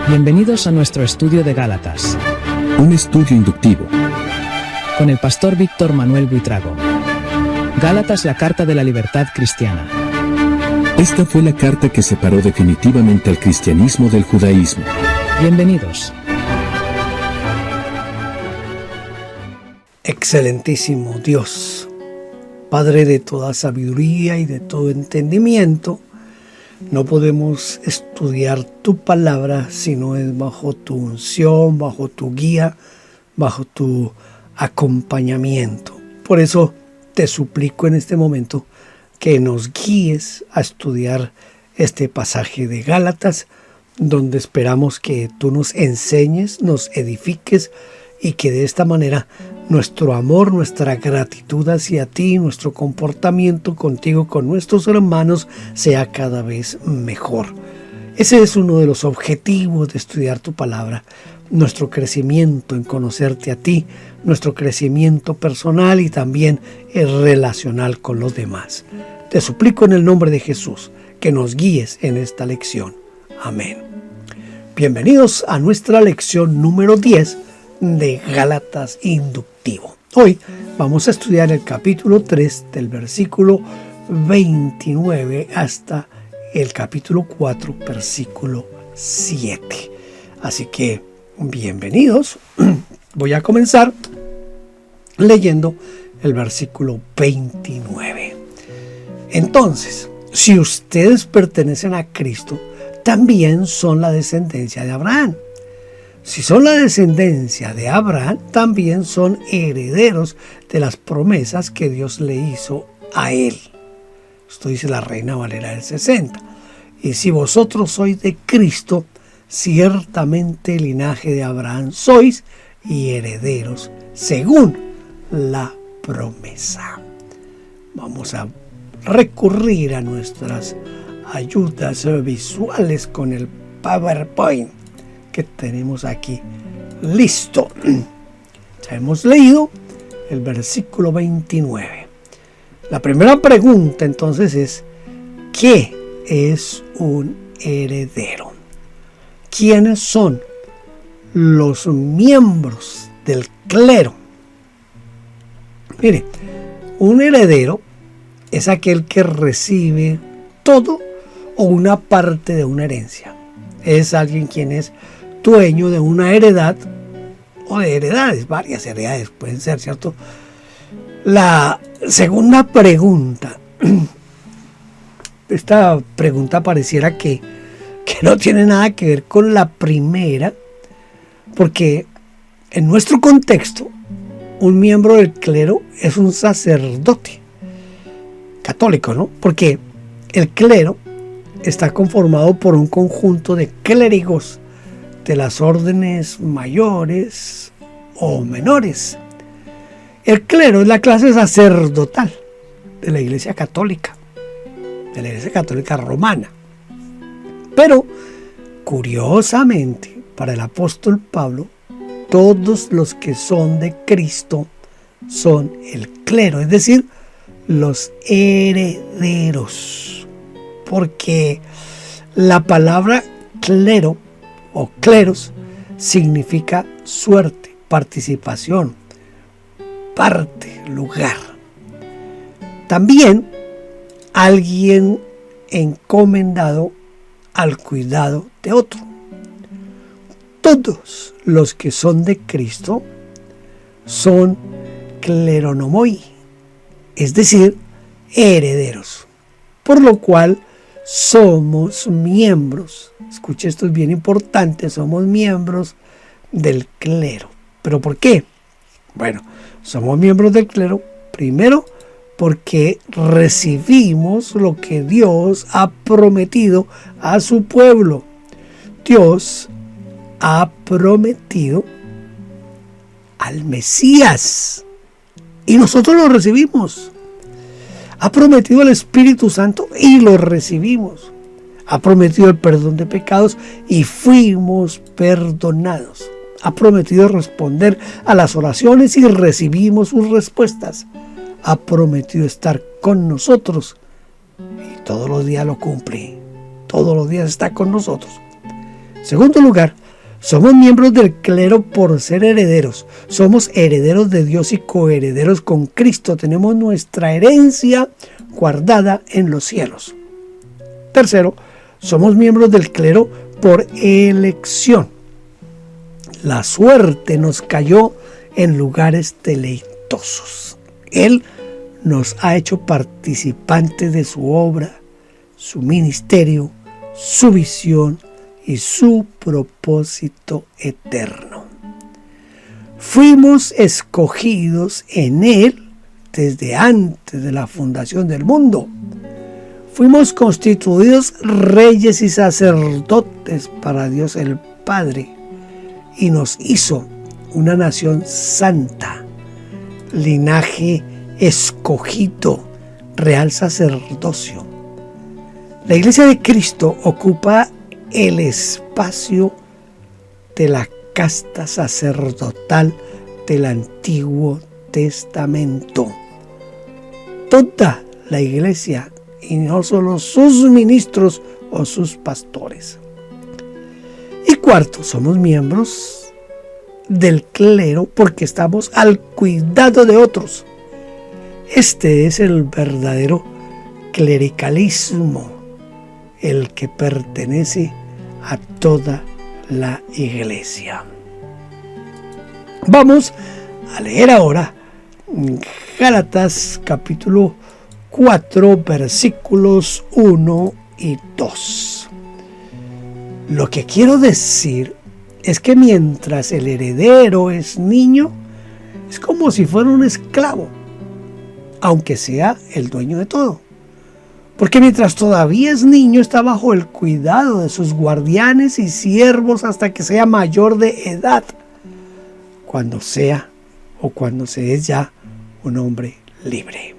Bienvenidos a nuestro estudio de Gálatas, un estudio inductivo, con el pastor Víctor Manuel Buitrago. Gálatas, la carta de la libertad cristiana. Esta fue la carta que separó definitivamente al cristianismo del judaísmo. Bienvenidos. Excelentísimo Dios, Padre de toda sabiduría y de todo entendimiento, no podemos estudiar tu palabra si no es bajo tu unción, bajo tu guía, bajo tu acompañamiento. Por eso te suplico en este momento que nos guíes a estudiar este pasaje de Gálatas, donde esperamos que tú nos enseñes, nos edifiques y que de esta manera nuestro amor, nuestra gratitud hacia ti, nuestro comportamiento contigo, con nuestros hermanos, sea cada vez mejor. Ese es uno de los objetivos de estudiar tu palabra, nuestro crecimiento en conocerte a ti, nuestro crecimiento personal y también el relacional con los demás. Te suplico en el nombre de Jesús que nos guíes en esta lección. Amén. Bienvenidos a nuestra lección número 10 de Gálatas inductivo. Hoy vamos a estudiar el capítulo 3 del versículo 29 hasta el capítulo 4, versículo 7. Así que bienvenidos. Voy a comenzar leyendo el versículo 29. Entonces, si ustedes pertenecen a Cristo, también son la descendencia de Abraham. Si son la descendencia de Abraham, también son herederos de las promesas que Dios le hizo a él. Esto dice la Reina Valera del 60. Y si vosotros sois de Cristo, ciertamente linaje de Abraham sois y herederos según la promesa. Vamos a recurrir a nuestras ayudas visuales con el PowerPoint que tenemos aquí listo. Ya hemos leído el versículo 29. La primera pregunta entonces es: ¿qué es un heredero? ¿Quiénes son los miembros del clero? Mire, un heredero es aquel que recibe todo o una parte de una herencia. Es alguien quien es dueño de una heredad o de heredades, varias heredades pueden ser, ¿cierto? La segunda pregunta, esta pregunta pareciera que no tiene nada que ver con la primera, porque en nuestro contexto, un miembro del clero es un sacerdote católico, ¿no? Porque el clero está conformado por un conjunto de clérigos de las órdenes mayores o menores. El clero es la clase sacerdotal de la Iglesia Católica, Romana. Pero, curiosamente, para el apóstol Pablo, todos los que son de Cristo son el clero, es decir, los herederos. Porque la palabra clero o cleros significa suerte, participación, parte, lugar. También alguien encomendado al cuidado de otro. Todos los que son de Cristo son kleronomoi, es decir, herederos. Por lo cual somos miembros, escuche, esto es bien importante, somos miembros del clero. ¿Pero por qué? Bueno, somos miembros del clero, primero, porque recibimos lo que Dios ha prometido a su pueblo. Dios ha prometido al Mesías y nosotros lo recibimos. Ha prometido el Espíritu Santo y lo recibimos. Ha prometido el perdón de pecados y fuimos perdonados. Ha prometido responder a las oraciones y recibimos sus respuestas. Ha prometido estar con nosotros y todos los días lo cumple. Todos los días está con nosotros. Segundo lugar, somos miembros del clero por ser herederos. Somos herederos de Dios y coherederos con Cristo. Tenemos nuestra herencia guardada en los cielos. Tercero, somos miembros del clero por elección. La suerte nos cayó en lugares deleitosos. Él nos ha hecho participantes de su obra, su ministerio, su visión y su propósito eterno. Fuimos escogidos en Él desde antes de la fundación del mundo. Fuimos constituidos reyes y sacerdotes para Dios el Padre y nos hizo una nación santa, linaje escogido, real sacerdocio. La Iglesia de Cristo ocupa el espacio de la casta sacerdotal del Antiguo Testamento. Toda la Iglesia, y no solo sus ministros o sus pastores. Y cuarto, somos miembros del clero porque estamos al cuidado de otros. Este es el verdadero clericalismo, el que pertenece a toda la Iglesia. Vamos a leer ahora Gálatas capítulo 4 versículos 1 y 2. Lo que quiero decir es que mientras el heredero es niño, es como si fuera un esclavo, aunque sea el dueño de todo. Porque mientras todavía es niño, está bajo el cuidado de sus guardianes y siervos hasta que sea mayor de edad, cuando sea o cuando se es ya un hombre libre.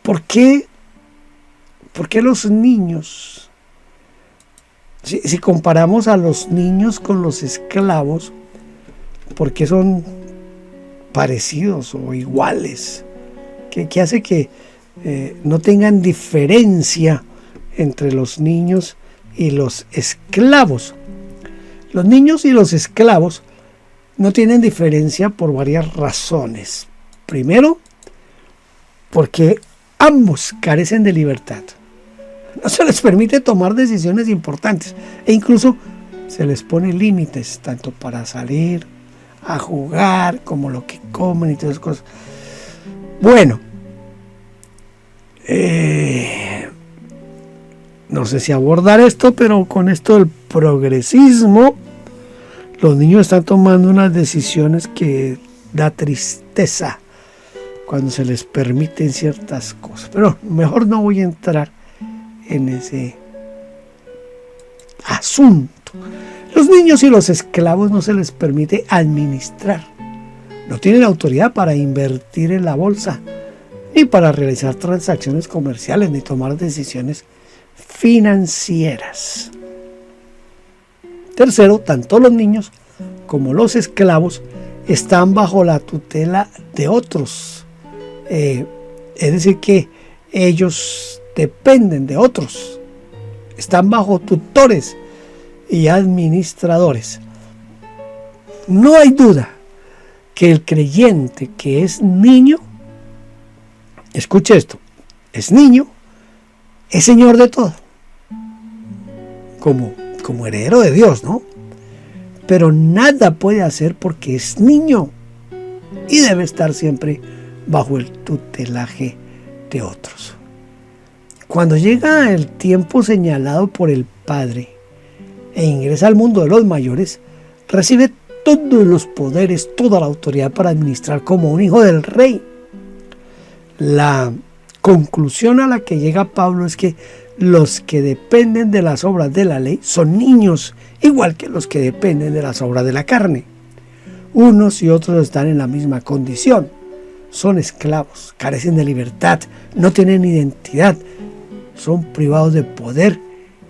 ¿Por qué los niños, si comparamos a los niños con los esclavos, por qué son parecidos o iguales? ¿Qué hace que no tengan diferencia entre los niños y los esclavos? Los niños y los esclavos no tienen diferencia por varias razones. Primero, porque ambos carecen de libertad. No se les permite tomar decisiones importantes e incluso se les pone límites tanto para salir a jugar como lo que comen y todas esas cosas. Bueno, no sé si abordar esto, pero con esto del progresismo, los niños están tomando unas decisiones que da tristeza cuando se les permiten ciertas cosas. Pero mejor no voy a entrar en ese asunto. Los niños y los esclavos no se les permite administrar. No tienen autoridad para invertir en la bolsa, ni para realizar transacciones comerciales, ni tomar decisiones financieras. Tercero, tanto los niños como los esclavos están bajo la tutela de otros. Es decir, que ellos dependen de otros. Están bajo tutores y administradores. No hay duda que el creyente que es niño, escuche esto, es niño, es señor de todo. Como heredero de Dios, ¿no? Pero nada puede hacer porque es niño y debe estar siempre bajo el tutelaje de otros. Cuando llega el tiempo señalado por el Padre e ingresa al mundo de los mayores, recibe todos los poderes, toda la autoridad para administrar como un hijo del rey. La conclusión a la que llega Pablo es que los que dependen de las obras de la ley son niños, igual que los que dependen de las obras de la carne. Unos y otros están en la misma condición. Son esclavos, carecen de libertad, no tienen identidad, son privados de poder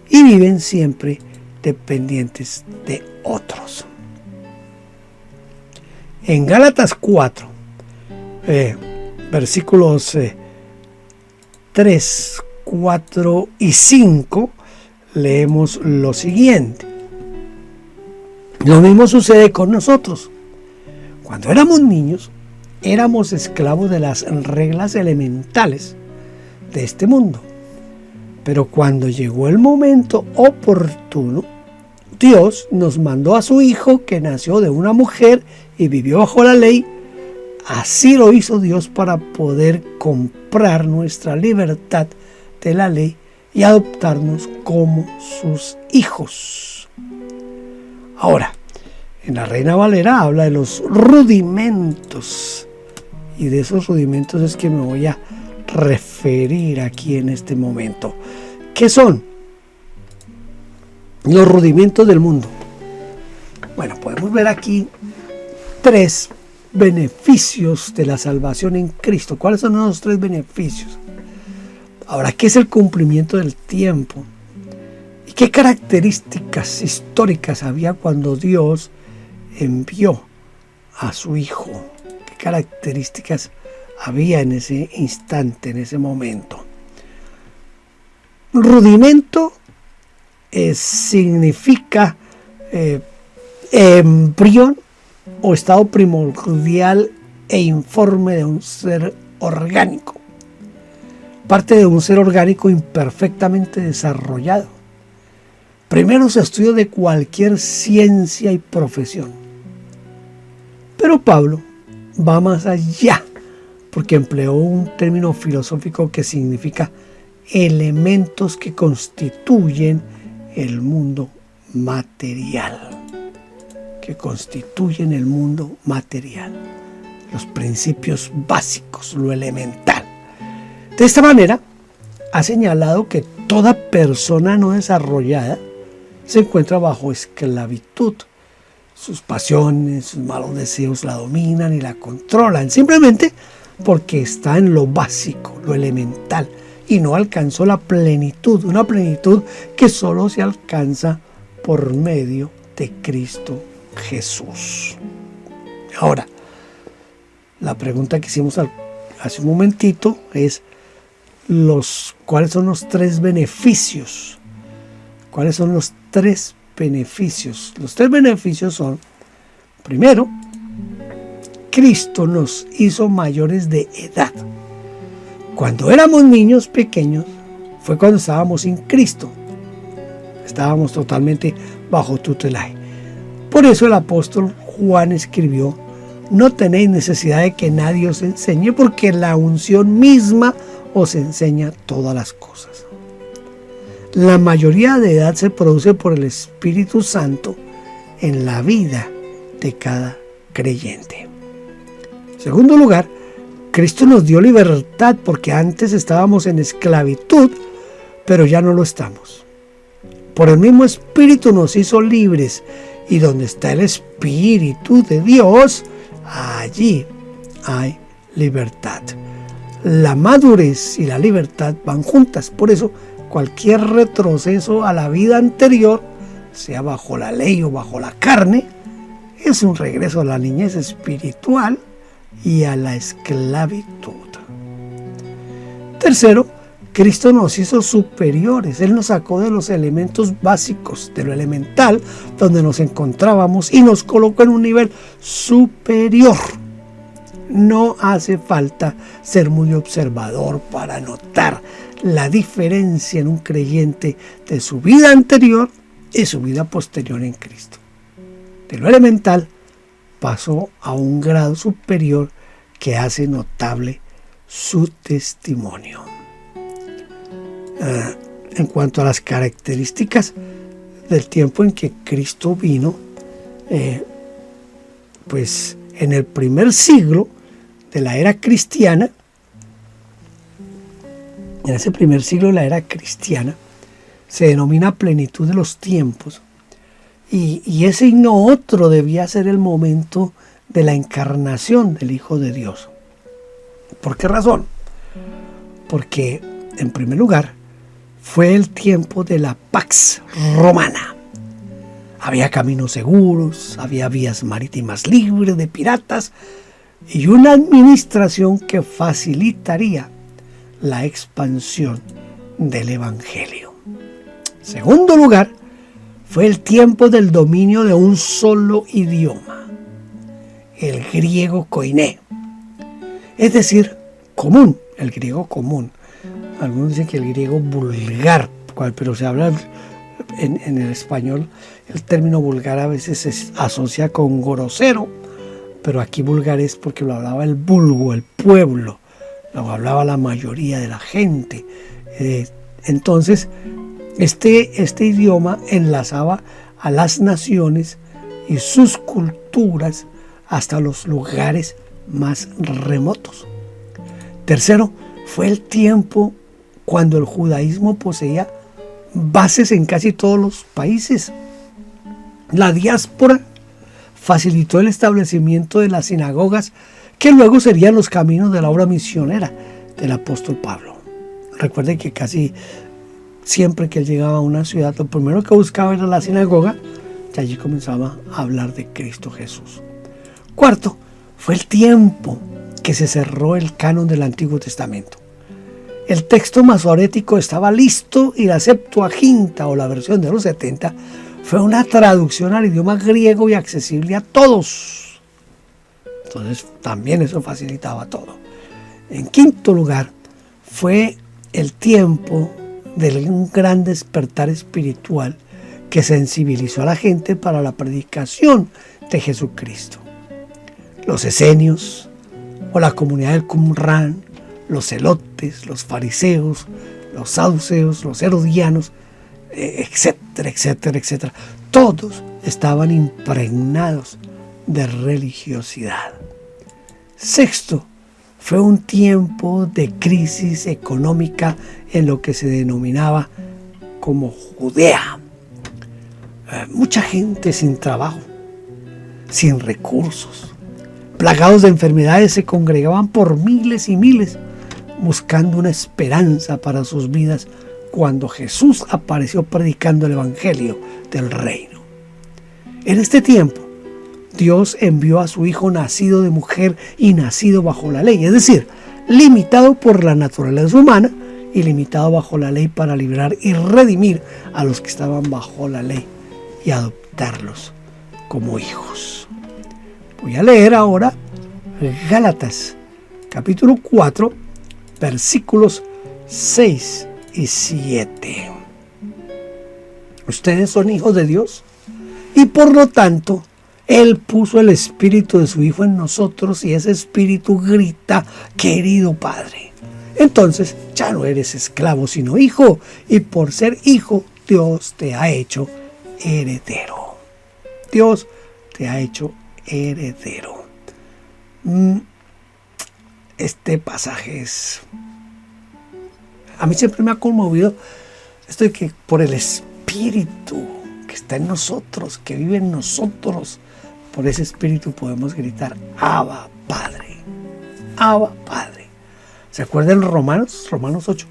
y viven siempre dependientes de otros. En Gálatas 4, versículos 3, 4 y 5, leemos lo siguiente. Lo mismo sucede con nosotros. Cuando éramos niños, éramos esclavos de las reglas elementales de este mundo. Pero cuando llegó el momento oportuno, Dios nos mandó a su Hijo, que nació de una mujer y vivió bajo la ley. Así lo hizo Dios para poder comprar nuestra libertad de la ley y adoptarnos como sus hijos. Ahora, en la Reina Valera habla de los rudimentos, y de esos rudimentos es que me voy a referir aquí en este momento. ¿Qué son los rudimentos del mundo? Bueno, podemos ver aquí 3 beneficios de la salvación en Cristo. ¿Cuáles son esos 3 beneficios? Ahora, ¿qué es el cumplimiento del tiempo? ¿Y qué características históricas había cuando Dios envió a su Hijo? ¿Qué características había en ese instante, en ese momento? Rudimento significa embrión o estado primordial e informe de un ser orgánico. Parte de un ser orgánico imperfectamente desarrollado. Primeros estudios de cualquier ciencia y profesión. Pero Pablo va más allá, porque empleó un término filosófico que significa elementos que constituyen el mundo material. Que constituyen el mundo material. Los principios básicos, lo elemental. De esta manera, ha señalado que toda persona no desarrollada se encuentra bajo esclavitud. Sus pasiones, sus malos deseos la dominan y la controlan, simplemente porque está en lo básico, lo elemental, y no alcanzó la plenitud, una plenitud que solo se alcanza por medio de Cristo Jesús. Ahora, la pregunta que hicimos hace un momentito es ¿cuáles son los 3 beneficios? ¿Cuáles son los 3 beneficios? Los 3 beneficios son, primero, Cristo nos hizo mayores de edad. Cuando éramos niños pequeños, fue cuando estábamos sin Cristo. Estábamos totalmente bajo tutelaje. Por eso el apóstol Juan escribió: no tenéis necesidad de que nadie os enseñe, porque la unción misma os enseña todas las cosas. La mayoría de edad se produce por el Espíritu Santo en la vida de cada creyente. En segundo lugar, Cristo nos dio libertad, porque antes estábamos en esclavitud, pero ya no lo estamos. Por el mismo Espíritu nos hizo libres, y donde está el Espíritu de Dios, allí hay libertad. La madurez y la libertad van juntas. Por eso, cualquier retroceso a la vida anterior, sea bajo la ley o bajo la carne, es un regreso a la niñez espiritual y a la esclavitud. Tercero, Cristo nos hizo superiores. Él nos sacó de los elementos básicos, de lo elemental, donde nos encontrábamos, y nos colocó en un nivel superior. No hace falta ser muy observador para notar la diferencia en un creyente de su vida anterior y su vida posterior en Cristo. De lo elemental pasó a un grado superior que hace notable su testimonio. En cuanto a las características del tiempo en que Cristo vino, pues en el primer siglo de la era cristiana, en ese primer siglo de la era cristiana, se denomina plenitud de los tiempos, y ese y no otro debía ser el momento de la encarnación del Hijo de Dios. ¿Por qué razón? Porque, en primer lugar, fue el tiempo de la Pax Romana. Había caminos seguros, había vías marítimas libres de piratas y una administración que facilitaría la expansión del Evangelio. En segundo lugar, fue el tiempo del dominio de un solo idioma, el griego koiné, es decir, común, el griego común. Algunos dicen que el griego vulgar, pero se habla en el español, el término vulgar a veces se asocia con grosero, pero aquí vulgar es porque lo hablaba el vulgo, el pueblo, lo hablaba la mayoría de la gente. Entonces, este idioma enlazaba a las naciones y sus culturas hasta los lugares más remotos. Tercero, fue el tiempo cuando el judaísmo poseía bases en casi todos los países. La diáspora facilitó el establecimiento de las sinagogas, que luego serían los caminos de la obra misionera del apóstol Pablo. Recuerden que casi siempre que él llegaba a una ciudad, lo primero que buscaba era la sinagoga, y allí comenzaba a hablar de Cristo Jesús. Cuarto, fue el tiempo que se cerró el canon del Antiguo Testamento. El texto masorético estaba listo y la Septuaginta, o la versión de los 70, fue una traducción al idioma griego y accesible a todos. Entonces también eso facilitaba todo. En quinto lugar, fue el tiempo de un gran despertar espiritual que sensibilizó a la gente para la predicación de Jesucristo. Los esenios, o la comunidad del Qumran, los celotes, los fariseos, los saduceos, los herodianos, etcétera, etcétera, etcétera. Todos estaban impregnados de religiosidad. Sexto, fue un tiempo de crisis económica en lo que se denominaba como Judea. Mucha gente sin trabajo, sin recursos, plagados de enfermedades, se congregaban por miles y miles, buscando una esperanza para sus vidas cuando Jesús apareció predicando el evangelio del reino. En este tiempo, Dios envió a su Hijo nacido de mujer y nacido bajo la ley, es decir, limitado por la naturaleza humana y limitado bajo la ley para librar y redimir a los que estaban bajo la ley y adoptarlos como hijos. Voy a leer ahora Gálatas, capítulo 4, versículos 6 y 7. Ustedes son hijos de Dios y por lo tanto Él puso el espíritu de su Hijo en nosotros y ese espíritu grita: querido Padre. Entonces ya no eres esclavo sino hijo, y por ser hijo Dios te ha hecho heredero. Dios te ha hecho heredero. Este pasaje a mí siempre me ha conmovido esto de que por el espíritu que está en nosotros, que vive en nosotros, por ese espíritu podemos gritar: Abba Padre, Abba Padre. ¿Se acuerdan Romanos 8?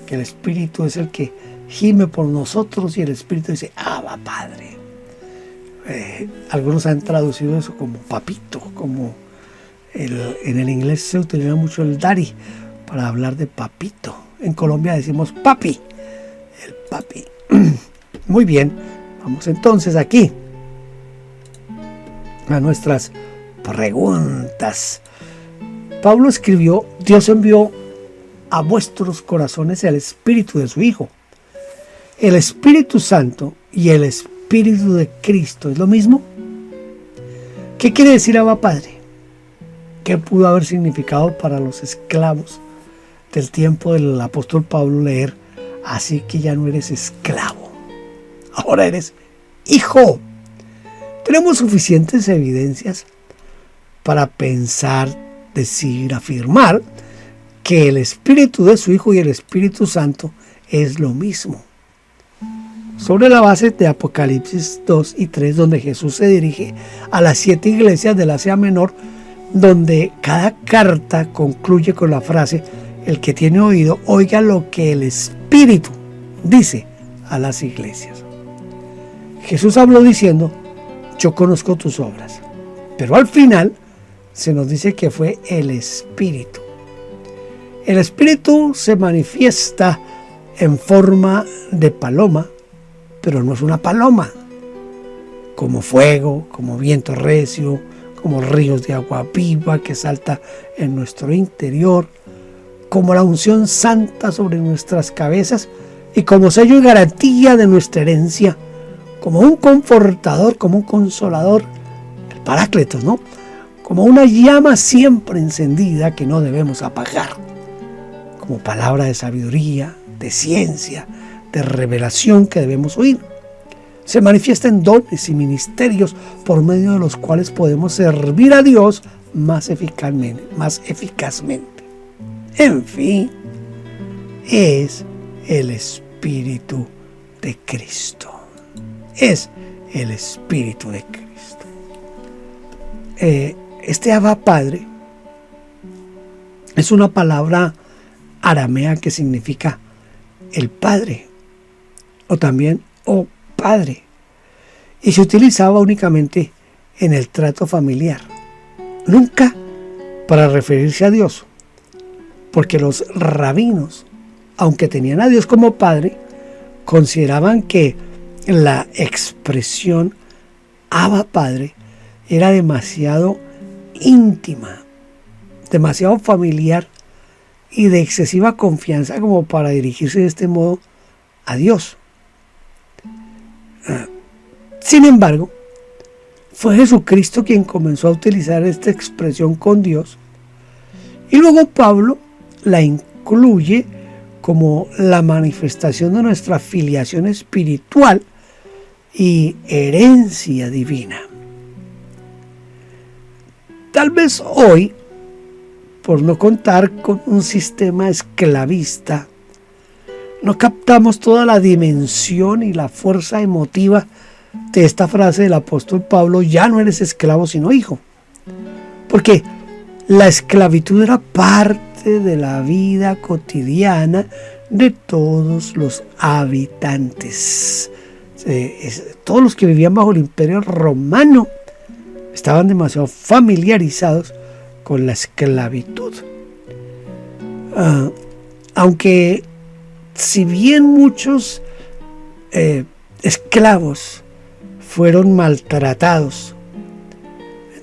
Que el espíritu es el que gime por nosotros y el espíritu dice: Abba Padre. Algunos han traducido eso como papito, como en el inglés se utiliza mucho el daddy para hablar de papito. En Colombia decimos papi, el papi. Muy bien, vamos entonces aquí a nuestras preguntas. Pablo escribió: Dios envió a vuestros corazones el Espíritu de su Hijo. El Espíritu Santo y el Espíritu de Cristo, ¿es lo mismo? ¿Qué quiere decir Abba Padre? ¿Qué pudo haber significado para los esclavos del tiempo del apóstol Pablo leer: así que ya no eres esclavo, ahora eres hijo? Tenemos suficientes evidencias para pensar, decir, afirmar que el Espíritu de su Hijo y el Espíritu Santo es lo mismo. Sobre la base de Apocalipsis 2 y 3, donde Jesús se dirige a las 7 iglesias del Asia Menor, donde cada carta concluye con la frase: el que tiene oído, oiga lo que el Espíritu dice a las iglesias. Jesús habló diciendo: yo conozco tus obras, pero al final se nos dice que fue el Espíritu. El Espíritu se manifiesta en forma de paloma, pero no es una paloma, como fuego, como viento recio, como ríos de agua viva que salta en nuestro interior, como la unción santa sobre nuestras cabezas y como sello y garantía de nuestra herencia, como un confortador, como un consolador, el Paráclitos, ¿no? Como una llama siempre encendida que no debemos apagar, como palabra de sabiduría, de ciencia, de revelación que debemos oír. Se manifiesta en dones y ministerios por medio de los cuales podemos servir a Dios más eficazmente. En fin, es el Espíritu de Cristo. Es el Espíritu de Cristo. Este Abba Padre es una palabra aramea que significa el Padre o también Padre, y se utilizaba únicamente en el trato familiar, nunca para referirse a Dios, porque los rabinos, aunque tenían a Dios como Padre, consideraban que la expresión Abba Padre era demasiado íntima, demasiado familiar y de excesiva confianza como para dirigirse de este modo a Dios. Sin embargo, fue Jesucristo quien comenzó a utilizar esta expresión con Dios, y luego Pablo la incluye como la manifestación de nuestra filiación espiritual y herencia divina. Tal vez hoy, por no contar con un sistema esclavista, no captamos toda la dimensión y la fuerza emotiva de esta frase del apóstol Pablo: ya no eres esclavo sino hijo. Porque la esclavitud era parte de la vida cotidiana de todos los habitantes. Todos los que vivían bajo el imperio romano estaban demasiado familiarizados con la esclavitud. Aunque si bien muchos esclavos fueron maltratados,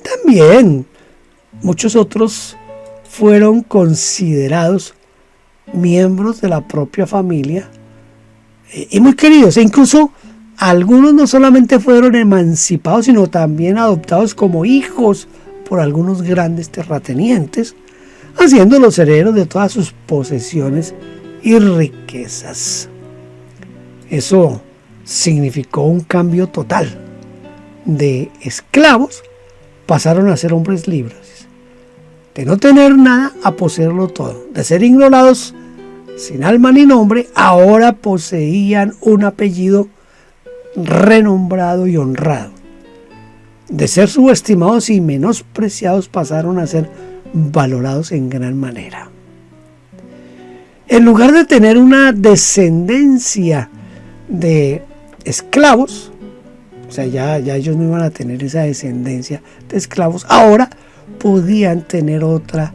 también muchos otros fueron considerados miembros de la propia familia y muy queridos, e incluso algunos no solamente fueron emancipados, sino también adoptados como hijos por algunos grandes terratenientes, haciéndolos herederos de todas sus posesiones y riquezas. Eso significó un cambio total. De esclavos pasaron a ser hombres libres, de no tener nada a poseerlo todo, de ser ignorados sin alma ni nombre, ahora poseían un apellido renombrado y honrado. De ser subestimados y menospreciados pasaron a ser valorados en gran manera. En lugar de tener una descendencia de esclavos, o sea, ya ellos no iban a tener esa descendencia de esclavos, ahora podían tener otra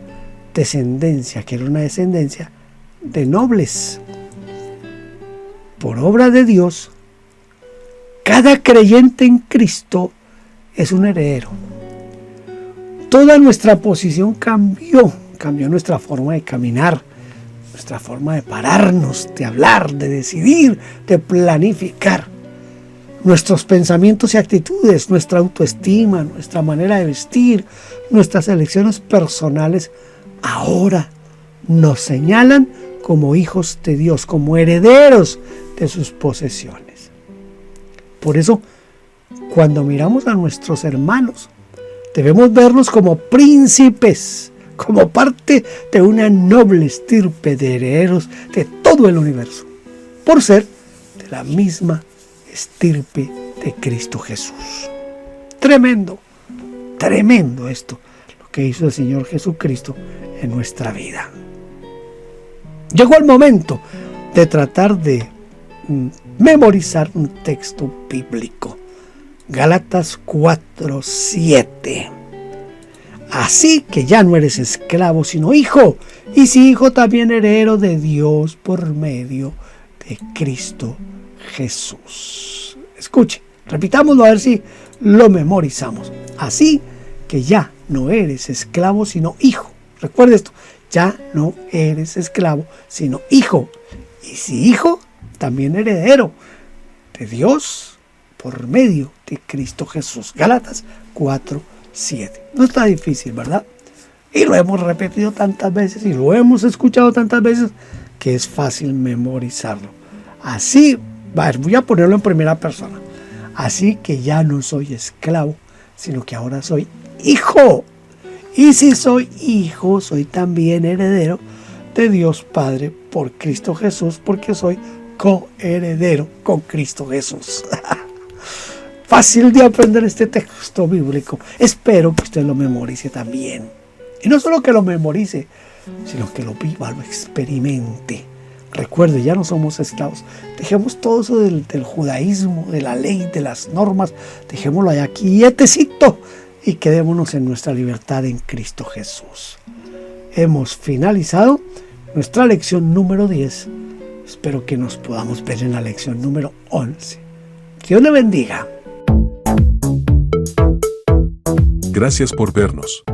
descendencia, que era una descendencia de nobles. Por obra de Dios, cada creyente en Cristo es un heredero. Toda nuestra posición cambió nuestra forma de caminar, nuestra forma de pararnos, de hablar, de decidir, de planificar. Nuestros pensamientos y actitudes, nuestra autoestima, nuestra manera de vestir, nuestras elecciones personales, ahora nos señalan como hijos de Dios, como herederos de sus posesiones. Por eso, cuando miramos a nuestros hermanos, debemos verlos como príncipes, como parte de una noble estirpe de herederos de todo el universo, por ser de la misma estirpe de Cristo Jesús. Tremendo, tremendo esto, lo que hizo el Señor Jesucristo en nuestra vida. Llegó el momento de tratar de memorizar un texto bíblico. Gálatas 4:7. Así que ya no eres esclavo sino hijo, y si hijo también heredero de Dios por medio de Cristo Jesús. Escuche, Repitámoslo a ver si lo memorizamos. Así que ya no eres esclavo, sino hijo. Recuerda esto, ya no eres esclavo, sino hijo. Y si hijo, también heredero de Dios por medio de Cristo Jesús. Gálatas 4:7. No está difícil, ¿verdad? Y lo hemos repetido tantas veces y lo hemos escuchado tantas veces que es fácil memorizarlo. Así, voy a ponerlo en primera persona. Así que ya no soy esclavo, sino que ahora soy hijo. Y si soy hijo, soy también heredero de Dios Padre por Cristo Jesús, porque soy coheredero con Cristo Jesús. Fácil de aprender este texto bíblico. Espero que usted lo memorice también. Y no solo que lo memorice, sino que lo viva, lo experimente. Recuerde, ya no somos esclavos. Dejemos todo eso del judaísmo, de la ley, de las normas. Dejémoslo allá quietecito y quedémonos en nuestra libertad en Cristo Jesús. Hemos finalizado nuestra lección número 10. Espero que nos podamos ver en la lección número 11. Dios le bendiga. Gracias por vernos.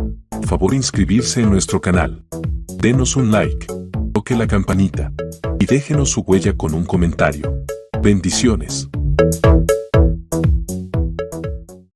Favor inscribirse en nuestro canal. Denos un like, toque la campanita y déjenos su huella con un comentario. Bendiciones.